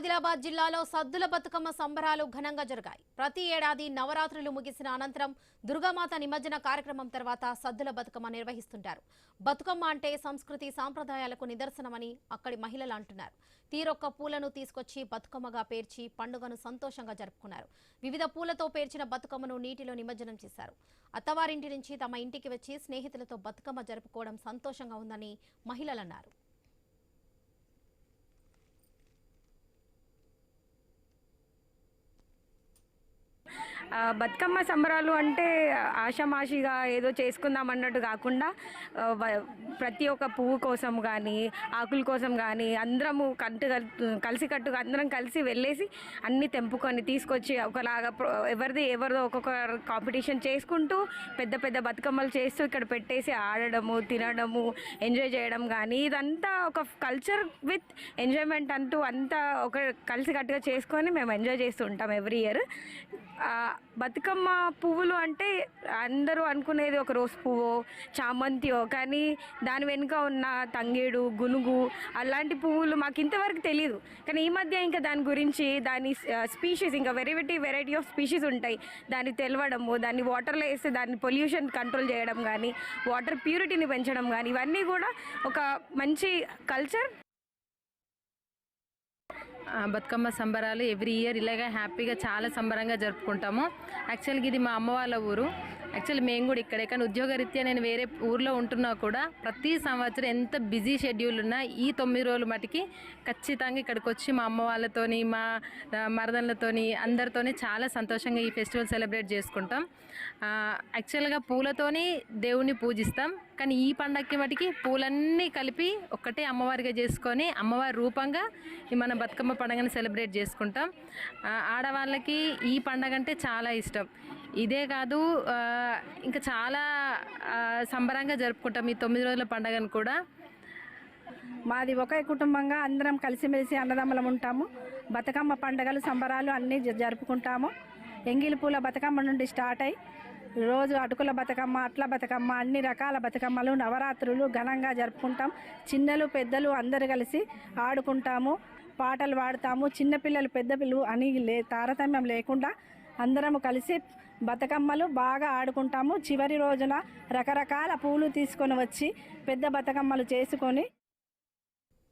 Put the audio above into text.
ఆదిలాబాద్ జిల్లాలో సద్దుల బతుకమ్మ సంబరాలు ఘనంగా జరిగాయి. ప్రతి ఏడాది నవరాత్రులు ముగిసిన అనంతరం దుర్గామాత నిమజ్జన కార్యక్రమం తర్వాత సద్దుల బతుకమ్మ నిర్వహిస్తుంటారు. బతుకమ్మ అంటే సంస్కృతి సాంప్రదాయాలకు నిదర్శనమని అక్కడి మహిళలు అంటున్నారు. తీరొక్క పూలను తీసుకొచ్చి బతుకమ్మగా పేర్చి పండుగను సంతోషంగా జరుపుకున్నారు. వివిధ పూలతో పేర్చిన బతుకమ్మను నీటిలో నిమజ్జనం చేశారు. అత్తవారింటి నుంచి తమ ఇంటికి వచ్చి స్నేహితులతో బతుకమ్మ జరుపుకోవడం సంతోషంగా ఉందని మహిళలు అన్నారు. బతుకమ్మ సంబరాలు అంటే ఆషామాషిగా ఏదో చేసుకుందాం అన్నట్టు కాకుండా ప్రతి ఒక్క పువ్వు కోసం కానీ ఆకుల కోసం కానీ అందరము కలిసికట్టుగా అందరం కలిసి వెళ్ళేసి అన్నీ తెంపుకొని తీసుకొచ్చి ఒకలాగా ఎవరిదో ఒక్కొక్క కాంపిటీషన్ చేసుకుంటూ పెద్ద పెద్ద బతుకమ్మలు చేస్తూ ఇక్కడ పెట్టేసి ఆడడము తినడము ఎంజాయ్ చేయడం కానీ ఇదంతా ఒక కల్చర్ విత్ ఎంజాయ్మెంట్ అంటూ అంతా ఒక కలిసికట్టుగా చేసుకొని మేము ఎంజాయ్ చేస్తూ ఉంటాం ఎవ్రీ ఇయర్. బతుకమ్మ పువ్వులు అంటే అందరూ అనుకునేది ఒక రోజ్ పువ్వు చామంతియో, కానీ దాని వెనుక ఉన్న తంగేడు గునుగు అలాంటి పువ్వులు మాకు ఇంతవరకు తెలియదు. కానీ ఈ మధ్య ఇంకా దాని గురించి దాని స్పీషీస్ ఇంకా వెరైటీ ఆఫ్ స్పీషీస్ ఉంటాయి. దాన్ని తెలవడము, దాన్ని వాటర్లో వేస్తే దాన్ని పొల్యూషన్ కంట్రోల్ చేయడం కానీ వాటర్ ప్యూరిటీని పెంచడం కానీ ఇవన్నీ కూడా ఒక మంచి కల్చర్. బతుకమ్మ సంబరాలు ఎవ్రీ ఇయర్ ఇలాగా హ్యాపీగా చాలా సంబరంగా జరుపుకుంటాము. యాక్చువల్గా ఇది మా అమ్మ వాళ్ళ ఊరు. యాక్చువల్లీ మేము కూడా ఇక్కడే, కానీ ఉద్యోగరీత్యా నేను వేరే ఊర్లో ఉంటున్నా కూడా ప్రతి సంవత్సరం ఎంత బిజీ షెడ్యూల్ ఉన్నా ఈ 9 రోజులు మటుకి ఖచ్చితంగా ఇక్కడికి వచ్చి మా అమ్మ వాళ్ళతోని మా మరదళ్ళతోని అందరితోని చాలా సంతోషంగా ఈ ఫెస్టివల్ సెలబ్రేట్ చేసుకుంటాం. యాక్చువల్గా పూలతోని దేవుణ్ణి పూజిస్తాం, కానీ ఈ పండగకి మటుకి పూలన్నీ కలిపి ఒక్కటే అమ్మవారిగా చేసుకొని అమ్మవారి రూపంగా మన బతుకమ్మ పండుగని సెలబ్రేట్ చేసుకుంటాం. ఆడవాళ్ళకి ఈ పండగ అంటే చాలా ఇష్టం. ఇదే కాదు ఇంకా చాలా సంబరంగా జరుపుకుంటాం ఈ 9 రోజుల పండుగను కూడా. మాది ఒకే కుటుంబంగా అందరం కలిసిమెలిసి అన్నదమ్ములం ఉంటాము. బతుకమ్మ పండుగలు సంబరాలు అన్నీ జరుపుకుంటాము. ఎంగిలి పూల బతుకమ్మ నుండి స్టార్ట్ అయ్యి రోజు అటుకుల బతుకమ్మ, అట్ల బతుకమ్మ, అన్ని రకాల బతుకమ్మలు నవరాత్రులు ఘనంగా జరుపుకుంటాం. చిన్నలు పెద్దలు అందరు కలిసి ఆడుకుంటాము, పాటలు పాడుతాము. చిన్నపిల్లలు పెద్ద పిల్లలు అని తారతమ్యం లేకుండా అందరము కలిసి బతుకమ్మలు బాగా ఆడుకుంటాము. చివరి రోజున రకరకాల పూలు తీసుకొని వచ్చి పెద్ద బతుకమ్మలు చేసుకొని